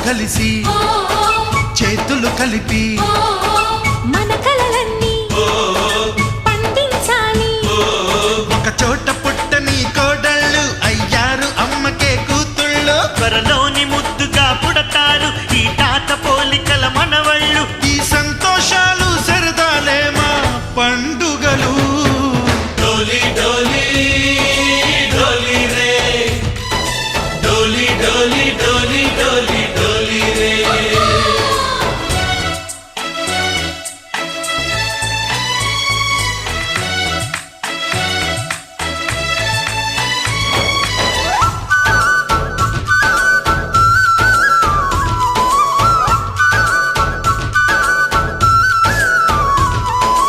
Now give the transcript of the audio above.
కలిసి చేతులు కలిపి మన కలలన్నీ పండించాలి. ఒక చోట పుట్టని కోడళ్ళు అయ్యారు అమ్మకే కూతుళ్ళు. త్వరలోని ముద్దుగా పుడతారు ఈ తాత పోలికల మనవళ్ళు. ఈ సంతోషాలు సరదాలే మా పండుగ.